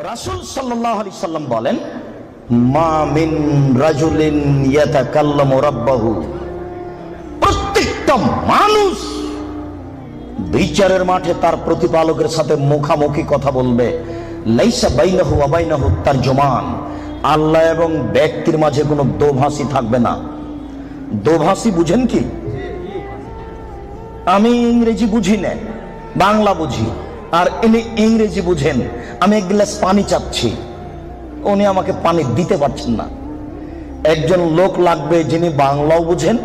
রাসূল সাল্লাল্লাহু আলাইহি সাল্লাম বলেন, মা মিন রাজুলিন ইয়াতাকাল্লামু রাব্বাহু, প্রত্যেকটা মানুষ বিচারের মাঠে তার প্রতিপালকের সাথে মুখামুখি কথা বলবে। লাইসা বাইনাহু ওয়া বাইনাহু তারজুমান, আল্লাহ এবং ব্যক্তির মাঝে কোনো দোভাষী থাকবে না। দোভাষী বুঝেন কি? আমি ইংরেজি বুঝি না, বাংলা বুঝি, আর ইনি ইংরেজি বুঝেন। আমি এক গ্লাস পানি চাচ্ছি, উনি আমাকে পানি দিতে পারছেন না। একজন লোক লাগবে যিনি বাংলাও বুঝেন,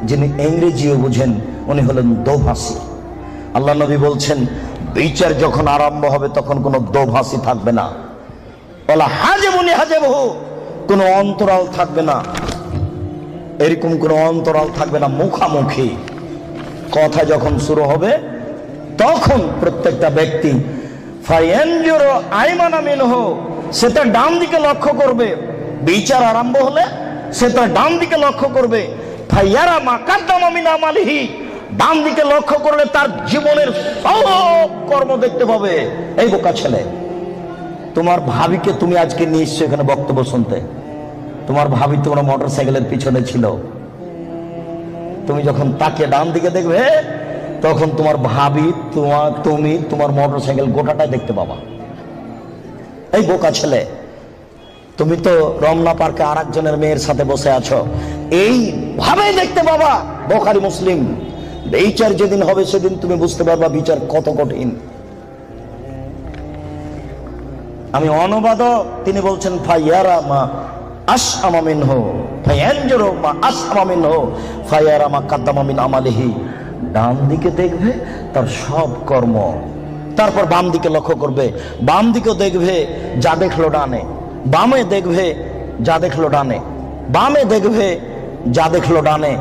যিনি ইংরেজিও বুঝেন, উনি হলেন দোভাষী। আল্লাহ নবী বলছেন, বিচার যখন আরম্ভ হবে তখন কোনো দোভাষী থাকবে না। বলা হাজেবুনি হাজেবহু, কোনো অন্তরাল থাকবে না। এরকম কোনো অন্তরাল থাকবে না। মুখামুখি কথা যখন শুরু হবে তখন প্রত্যেকটা ব্যক্তি ফায়ানজুরু আইমানা মিনহু, সে তার ডান দিকে লক্ষ্য করবে। বিচার আরম্ভ হলে সে তার ডান দিকে লক্ষ্য করবে। ফায়ারা মা কাদ্দামা মিন আমালিহি, ডান দিকে লক্ষ্য করলে তার জীবনের সব কর্ম দেখতে পাবে। এই বোকা ছেলে, তোমার ভাবিকে তুমি আজকে নিয়ে এসছো এখানে বক্তব্য শুনতে। তোমার ভাবি তোমার মোটর সাইকেলের পিছনে ছিল। তুমি যখন তাকে ডান দিকে দেখবে তখন তোমার ভাবি, তুমি তোমার মোটর সাইকেল গোটাটাই দেখতে পাবা। এই বোকা ছেলে, তুমি তো রমনা পার্কে আর একজনের মেয়ের সাথে বসে আছো, এইভাবে দেখতে পাবা। বুখারী মুসলিম। বিচার যেদিন হবে সেদিন তুমি বুঝতে পারবা বিচার কত কঠিন। আমি অনুবাদক, তিনি বলছেন ফায়ারা মা আসআমা মিনহু ফায়ানজুরু মা আসআমা মিনহু ফায়ারা মা কাদ্দামা মিন আমালিহি, ডান দিকে দেখবে তার সব কর্ম, তারপর বাম দিকে লক্ষ্য করবে। বাম দিকেও দেখবে যা দেখলো ডানে, বামে দেখবে যা দেখলো ডানে, বামে দেখবে যা দেখলো ডানে।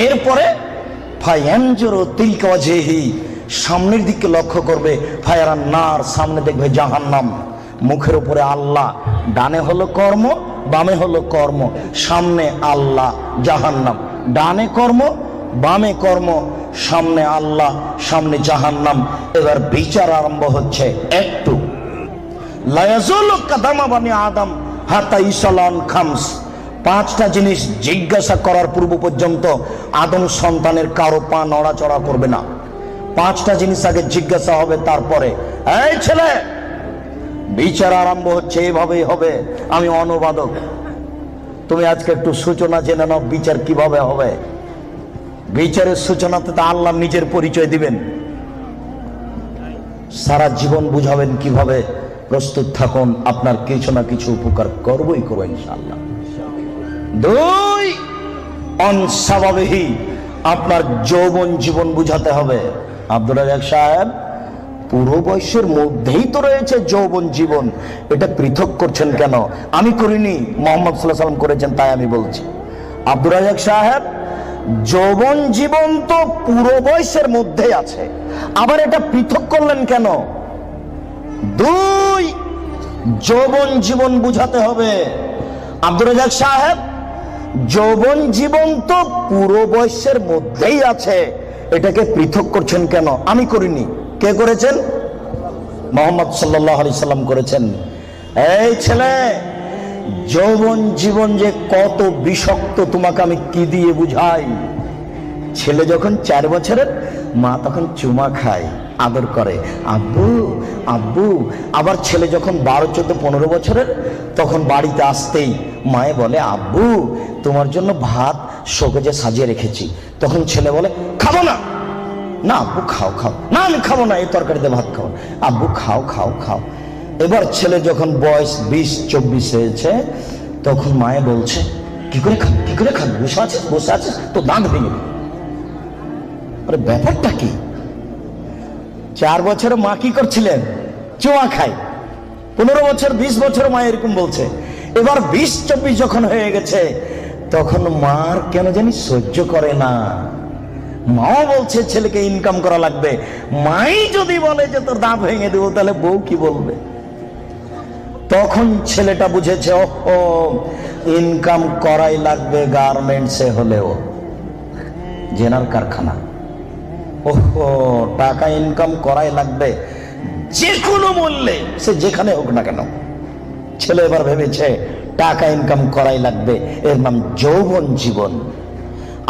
এরপরে ফায়ানজুরু তিলকা ওয়াজহিহি, সামনের দিকে লক্ষ্য করবে। ফায়ারান নার, সামনে দেখবে জাহান্নাম। মুখের উপরে আল্লাহ, ডানে হলো কর্ম, বামে হলো কর্ম। সামনে আল্লাহ, জাহান্নাম। ডানে কর্ম, বামে কর্ম, সামনে আল্লাহ, সামনে জাহান্নাম। এবার বিচার আরম্ভ হচ্ছে। একটু লা ইয়াজুলু কাদামা বানি আদম হাত্তা ইসালান খামস, পাঁচটা জিনিস জিজ্ঞাসা করার পূর্ব পর্যন্ত আদম সন্তানের কারো পা নড়াচড়া করবে না। পাঁচটা জিনিস আগে জিজ্ঞাসা হবে, তারপরে এই ছেলে বিচার আরম্ভ হচ্ছে, এভাবেই হবে। আমি অনুবাদক, তুমি আজকে একটু সূচনা জেনে নাও বিচার কিভাবে হবে। বিচারের সূচনাতে তো আল্লাহ নিজের পরিচয় দিবেন, সারা জীবন বুঝাবেন কিভাবে। প্রস্তুত থাকুন, আপনার কিছু না কিছু উপকার করবই করবো ইনশাআল্লাহ। দুই, অনসাবাবিহি, আপনার যৌবন জীবন বুঝাতে হবে। আব্দুর রাজ্জাক সাহেব, পুরো বয়সের মধ্যেই তো রয়েছে যৌবন জীবন, এটা পৃথক করছেন কেন? আমি করিনি, মুহাম্মদ সাল্লাল্লাহু আলাইহি ওয়াসাল্লাম করেছেন, তাই আমি বলছি। আব্দুর রাজ্জাক সাহেব, যৌবন জীবন তো পুরো বয়সের মধ্যেই আছে, আবার এটা পৃথক করলেন কেন? দুই, যৌবন জীবন বুঝাতে হবে। আব্দুর রাজ্জাক সাহেব, যৌবন জীবন তো পুরো বয়সের মধ্যেই আছে, এটাকে পৃথক করছেন কেন? আমি করিনি। কে করেছেন? মুহাম্মদ সাল্লাল্লাহু আলাইহি সাল্লাম করেছেন। এই ছেলে, যৌবন জীবন যে কত বিষাক্ত তোমাকে আমি কি দিয়ে বুঝাই। ছেলে যখন 4 বছরের, মা তখন চুমা খায়, আদর করে, আব্বু আব্বু। আবার ছেলে যখন 12, 14, 15 বছরের, তখন বাড়িতে আসতেই মায়ে বলে, আব্বু তোমার জন্য ভাত শোকেজে সাজিয়ে রেখেছি। তখন ছেলে বলে, খাবো না। না আব্বু খাও খাও। না আমি খাবো না, এই তরকারিতে ভাত খাও। আব্বু খাও খাও খাও। এবার ছেলে যখন বয়স 20-24 হয়েছে, তখন মায়ে বলছে, কি করে খাবো, কি করে খাবো, বসে আছে বসে আছে তো দাঁত ভেঙে দেবে। আরে ব্যাপারটা কি? 4 বছরের মা কি করছিলেন? চুমা খায়। 15 বছর 20 বছর মা এরকম বলছে। এবার 20-24 যখন হয়ে গেছে, তখন মার কেন জানি সহ্য করে না। মাও বলছে ছেলেকে ইনকাম করা লাগবে। মাই যদি বলে যে তোর দাঁত ভেঙে দেবো, তাহলে বউ কি বলবে? তখন ছেলেটা বুঝেছে, ও ইনকাম করাই লাগবে, গার্মেন্টসে হলেও, জেনার কারখানা। ওহো, টাকা ইনকাম করাই লাগবে। যে কোনো মূল্যে, সে যেখানে হোক না কেন। ছেলে এবার ভেবেছে টাকা ইনকাম করাই লাগবে, এর নাম যৌবন জীবন।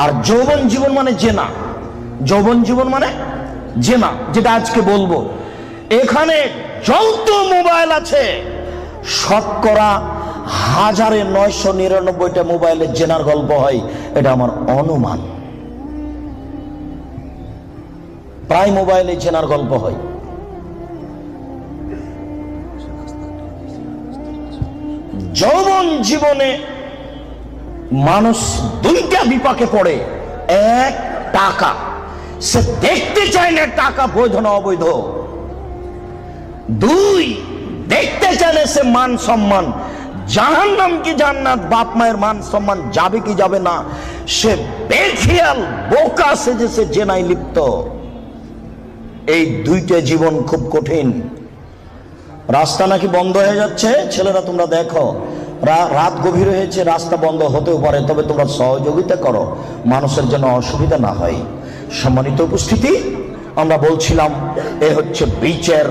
আর যৌবন জীবন মানে জেনা। যৌবন জীবন মানে জেনা, যেটা আজকে বলবো। এখানে যত মোবাইল আছে শতকরা 1999টা মোবাইলের জেনার গল্প হয়, এটা আমার অনুমান। প্রায় মোবাইলে জেনার গল্প হয়। যৌবন জীবনে মানুষ দুইটা বিপাকে পড়ে। এক, টাকা। সে দেখতে চায় না টাকা বৈধ না অবৈধ। দুই, দেখতে চায় না সে মান সম্মান, জাহান্নাম কি জান্নাত, বাপ মায়ের মান সম্মান যাবে কি যাবে না। সে বেখেয়াল বোকা সেজে সে জেনায় লিপ্ত। এই দুইটা জীবন খুব কঠিন। রাস্তা নাকি বন্ধ হয়ে যাচ্ছে, ছেলেরা তোমরা দেখো, রাত গভীর হয়েছে, রাস্তা বন্ধ হতেও পারে, তবে তোমরা সহযোগিতা করো মানুষের যেন অসুবিধা না হয়। সম্মানিত উপস্থিতি, আমরা বলছিলাম এ হচ্ছে বিচার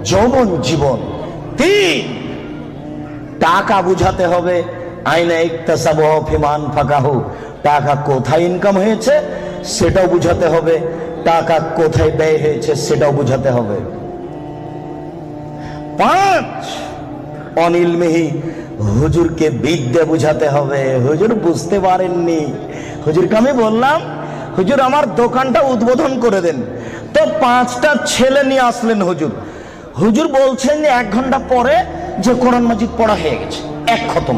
যৌবন জীবন। তিন, টাকা বুঝাতে হবে। আইনা ইকতাসাবহ ফিমান ফাকাহু, টাকা কোথায় ইনকাম হয়েছে সেটাও বুঝাতে হবে, টাকা কোথায় ব্যয় হয়েছে সেটাও বুঝাতে হবে। পাঁচ, অনিলমিহি, হুজুরকে বিদ্যা বুঝাতে হবে। হুজুর বুঝতে পারেননি, হুজুরকে আমি বললাম হুজুর আমার দোকানটা উদ্বোধন করে দেন, তো 5টা ছেলে নিয়ে আসলেন হুজুর। হুজুর বলছেন যে 1 ঘন্টা পরে যে কোরআন মাজিদ পড়া হয়ে গেছে, এক খতম।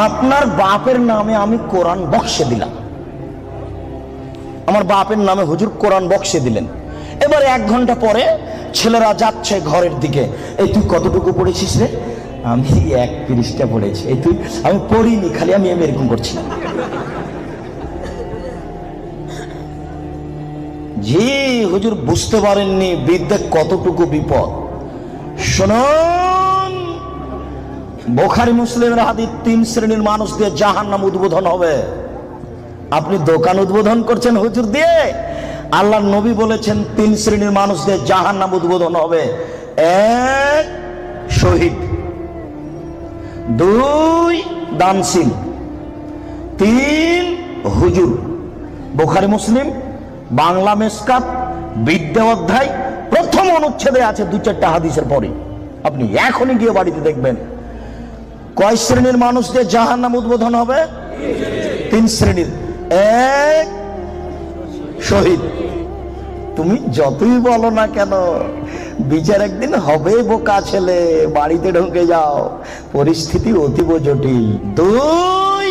আপনার বাপের নামে আমি কোরআন বক্সে দিলাম, আমার বাপের নামে হুজুর কোরআন বক্সে দিলেন। এবার 1 ঘন্টা পরে ছেলেরা যাচ্ছে ঘরের দিকে, এই তুই কতটুকু পড়েছিস রে? আমি 1 পৃষ্ঠা পড়েছি। এই তুই? আমি পড়িনি, খালি আমি এরকম করছিলাম। জি হুজুর বুঝতে পারেননি বিদ্যা কতটুকু বিপদ। শুনুন, বুখারী মুসলিমের হাদিস, 3 শ্রেণীর মানুষ দিয়ে জাহান্নাম উদ্বোধন হবে। আপনি দোকান উদ্বোধন করছেন হুজুর দিয়ে? আল্লাহর নবী বলেছেন 3 শ্রেণীর মানুষ দিয়ে জাহান্নাম উদ্বোধন হবে। 1, শহীদ। 2, দানশীল। 3, হুজুর। বুখারী মুসলিম বাংলা মেসকাত বিদ্যা অধ্যায় প্রথম অনুচ্ছেদে আছে 2-4টা হাদিসের পরে। আপনি এখনই গিয়ে বাড়িতে দেখবেন কয় শ্রেণীর মানুষ দিয়ে জাহান্নাম উদ্বোধন হবে? 3 শ্রেণীর। 1, শহীদ। তুমি যতই বলো না কেন বিচার একদিন হবে বোকা ছেলে, বাড়িতে ঢুকে যাও, পরিস্থিতি অতীব জটিল। 2,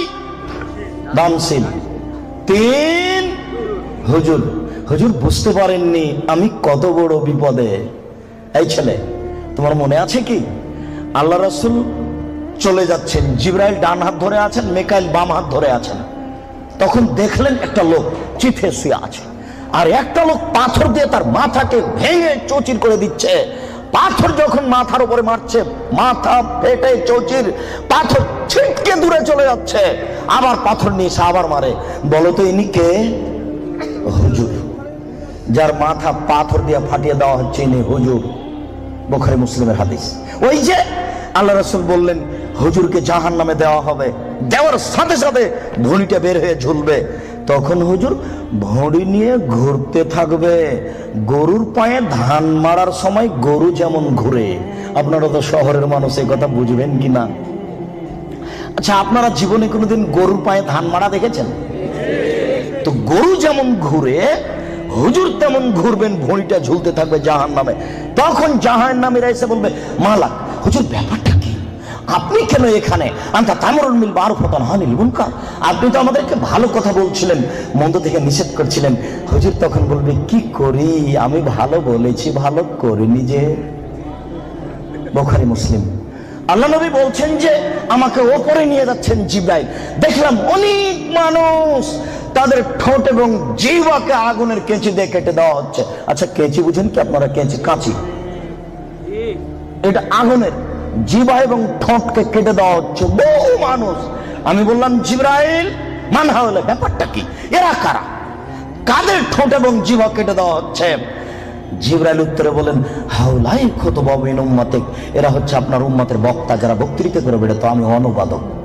দানশীল। 3, হুজুর। হুজুর বুঝতে পারেননি আমি কত বড় বিপদে। এই ছেলে, তোমার মনে আছে কি আল্লাহ রাসূল চলে যাচ্ছেন, জিবরাইল ডান হাত ধরে আছেন, মিকাইল বাম হাত ধরে আছেন। তখন দেখলেন একটা লোক চিঠে শুয়ে আছে, আর একটা লোক পাথর দিয়ে তার মাথাকে ভেঙে চৌচির করে দিচ্ছে। পাথর যখন মাথার উপরে মারছে, মাথা ফেটে চৌচির, পাথর ছিটকে দূরে চলে যাচ্ছে। আবার পাথর নিয়ে এসে আবার মারে। বলো তো ইনি কে? হুজুর। যার মাথা পাথর দিয়ে ফাটিয়ে দেওয়া হচ্ছে ইনি হুজুর। বুখারী মুসলিমের হাদিস। ওই যে আল্লাহ রাসূল বললেন হুজুরকে জাহান্নামে দেওয়া হবে, দেওয়ার সাথে সাথে ভুঁড়িটা বের হয়ে ঝুলবে। তখন হুজুর ভুঁড়ি নিয়ে ঘুরতে থাকবে। গরুর পায়ে ধান মারার সময় গরু যেমন ঘুরে। আপনারা তো শহরের মানুষ, এই কথা বুঝবেন কিনা? আচ্ছা, আপনারা জীবনে কোনোদিন গরুর পায়ে ধান মারা দেখেছেন? তো গরু যেমন ঘুরে হুজুর তেমন ঘুরবেন, ভুঁড়িটা ঝুলতে থাকবে জাহান্নামে। তখন জাহান্নামীরা এসে বলবে, মালাক হুজুর ব্যাপারটা কি? আপনি কেন এখানে? আনতা তা'মুরুল বিল মারুফ ওয়া তানহা আনিল মুনকার। আপনি তো আমাদেরকে ভালো কথা বলছিলেন, মন্দ থেকে নিষেধ করছিলেন। হুজুর তখন বলবে, কি করি, আমি ভালো বলেছি, ভালো করিনি যে। বুখারী মুসলিম। আল্লাহ নবী বলছেন যে আমাকে ওপরে নিয়ে যাচ্ছেন জিবরাইল, দেখলাম অনেক মানুষ তাদের ঠোঁট এবং জিহ্বাকে আগুনের কেঁচি দিয়ে কেটে দেওয়া হচ্ছে। আচ্ছা, কেঁচি বুঝেন কি আপনারা? কেঁচি, কাঁচি, এটা আগুনের। জিহ্বা এবং ঠোঁটকে কেটে দেওয়া হচ্ছে বহু মানুষ। আমি বললাম, জিবরাইল মান হাওলা, ব্যাপারটা কি? এরা কারা? কাদের ঠোঁট এবং জিহ্বা কেটে দেওয়া হচ্ছে? জিবরাইল উত্তরে বলেন, হাউলাই খুতবা মিন উম্মাতিক, এরা হচ্ছে আপনার উম্মতের বক্তা, যারা বক্তৃতা করে বেড়ে, তো আমি অনুবাদক।